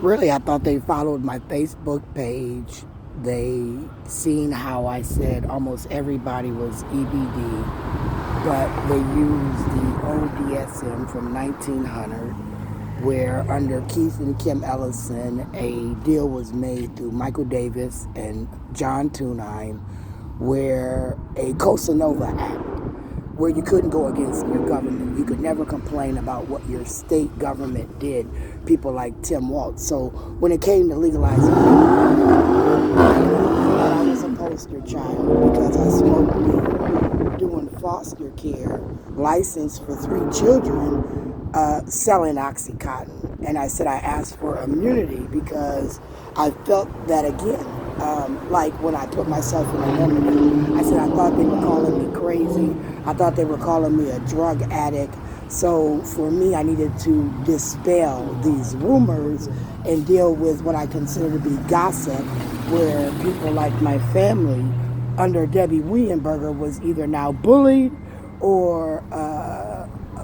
Really, I thought they followed my Facebook page. They seen how I said almost everybody was EBD, but they used the old DSM from 1900, where under Keith and Kim Ellison, a deal was made through Michael Davis and John Tunheim, where a Cosa Nova Act, where you couldn't go against your government. You could never complain about what your state government did, people like Tim Walz. So when it came to legalizing, I was a poster child because I smoked weed, doing foster care, licensed for 3 children, selling Oxycontin. And I said I asked for immunity because I felt that again. Like when I put myself in anonymity, I said I thought they were calling me crazy. I thought they were calling me a drug addict. So for me, I needed to dispel these rumors and deal with what I consider to be gossip, where people like my family under Debbie Weyenberger was either now bullied or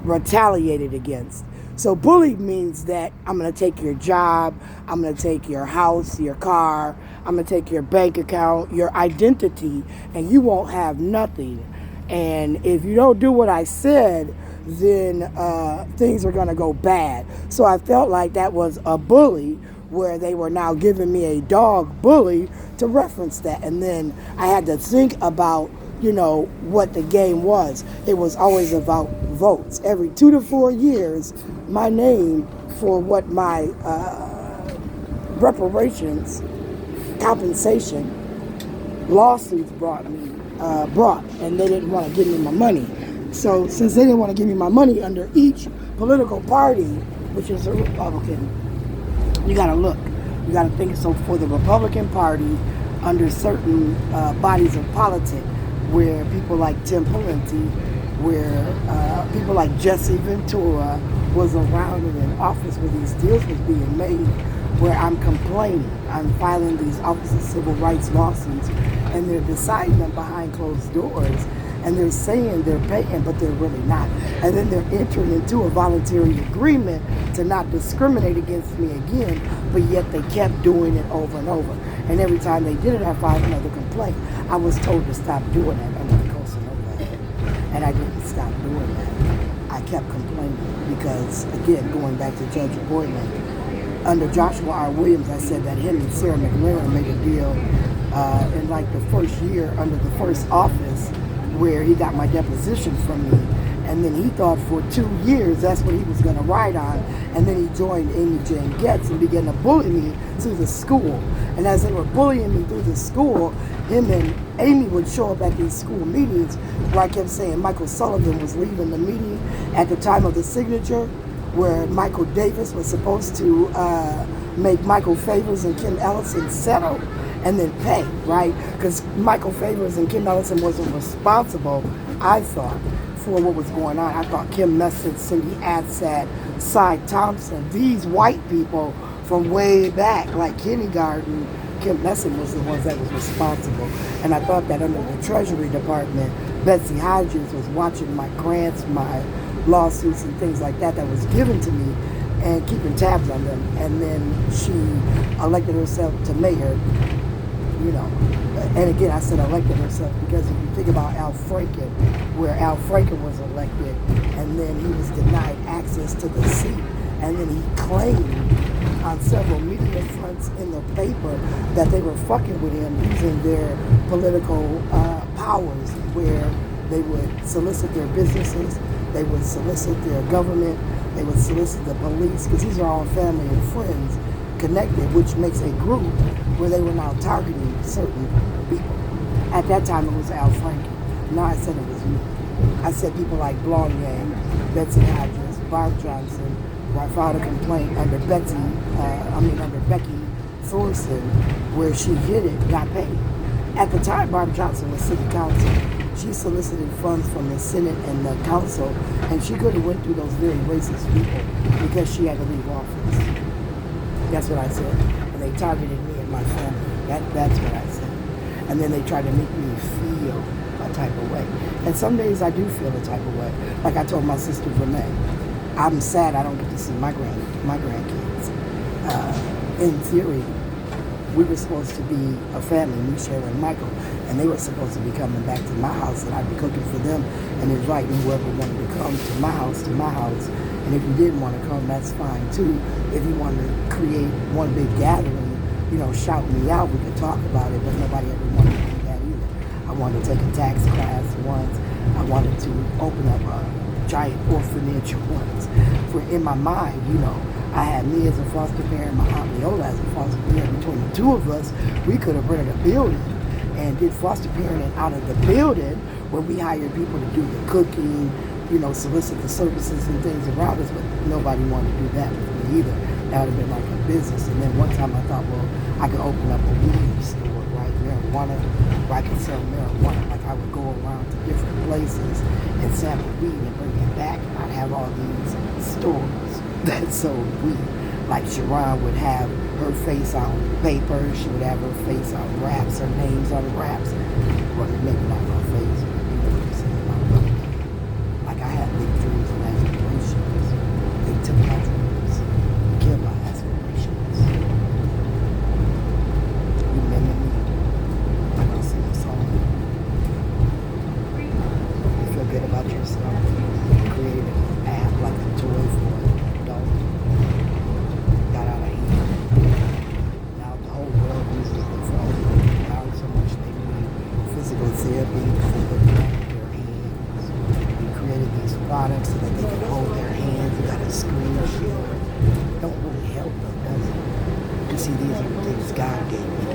retaliated against. So bullied means that I'm going to take your job, I'm going to take your house, your car, I'm going to take your bank account, your identity, and you won't have nothing. And if you don't do what I said, then things are going to go bad. So I felt like that was a bully, where they were now giving me a dog bully to reference that. And then I had to think about, what the game was. It was always about votes. Every 2 to 4 years, my name for what my reparations, compensation, lawsuits brought, and they didn't want to give me my money. So since they didn't want to give me my money under each political party, which is a Republican, you got to look. You got to think. So for the Republican Party, under certain bodies of politics, where people like Tim Pawlenty, where people like Jesse Ventura was around and in office where these deals was being made, where I'm complaining. I'm filing these Office of Civil Rights lawsuits, and they're deciding them behind closed doors. And they're saying they're paying, but they're really not. And then they're entering into a voluntary agreement to not discriminate against me again, but yet they kept doing it over and over. And every time they did it, I filed another complaint. I was told to stop doing that under the Cosa Nova Act, and I didn't stop doing that. I kept complaining because, again, going back to Judge Boylan, under Joshua R. Williams, I said that him and Sarah McLaren made a deal in like the first year under the first office, where he got my deposition from me, and then he thought for 2 years that's what he was going to ride on, and then he joined Amy Jane Getz and began to bully me through the school. And as they were bullying me through the school, him and Amy would show up at these school meetings where I kept saying Michael Sullivan was leaving the meeting at the time of the signature, where Michael Davis was supposed to make Michael Favors and Kim Ellison settle and then pay, right? Because Michael Favors and Kim Ellison wasn't responsible, I thought, for what was going on. I thought Kim Messett, Cindy Adsat, Cy Thompson, these white people from way back, like kindergarten, Kim Messett was the ones that was responsible. And I thought that under the Treasury Department, Betsy Hodges was watching my grants, my lawsuits and things like that was given to me, and keeping tabs on them. And then she elected herself to mayor. And again, I said elected herself because if you think about Al Franken, where Al Franken was elected, and then he was denied access to the seat, and then he claimed on several media fronts in the paper that they were fucking with him using their political powers, where they would solicit their businesses, they would solicit their government, they would solicit the police, because these are all family and friends connected, which makes a group where they were now targeting certain people. At that time, it was Al Franken. Now I said it was me. I said people like Blong Yang, Betsy Hodges, Barb Johnson, where I filed a complaint under Becky Thorson, where she hid it, not paid. At the time, Barb Johnson was city council. She solicited funds from the Senate and the council, and she could have went through those very racist people because she had to leave office. That's what I said. And they targeted me and my family. That's what I said. And then they tried to make me feel a type of way. And some days I do feel a type of way. Like I told my sister Renee, I'm sad I don't get to see my grandkids. in theory, we were supposed to be a family, me, Cheryl, and Michael, and they were supposed to be coming back to my house, and I'd be cooking for them and inviting whoever wanted to come to my house, and if you didn't want to come, that's fine too. If you wanted to create one big gathering, shout me out, we could talk about it, but nobody ever wanted to do that either. I wanted to take a tax class once. I wanted to open up a giant orphanage once. For in my mind, I had me as a foster parent, my aunt Leola as a foster parent. Between the two of us, we could have rented a building and did foster parenting out of the building where we hired people to do the cooking, solicit the services and things around us, but nobody wanted to do that with me either. That would have been like a business. And then one time I thought, well, I could open up a weed store, right? Marijuana, where I could sell marijuana. Like I would go around to different places and sample weed and bring it back. And I'd have all these stores that sold weed. Like Sharon would have her face on paper, she would have her face on wraps, her names on wraps. Well, maybe not my face, but like I had big dreams and aspirations. They took my dreams, killed my aspirations. Remember me. I'm gonna sing a song. You feel good about yourself. You created an app like a toy for an adult. Got out of hand. Now the whole world uses the phone. Now so much they need physical therapy for their hands. We created these products so that they can hold their hands. You got a screen shield. Don't really help them, does it? You see, these are the things God gave me.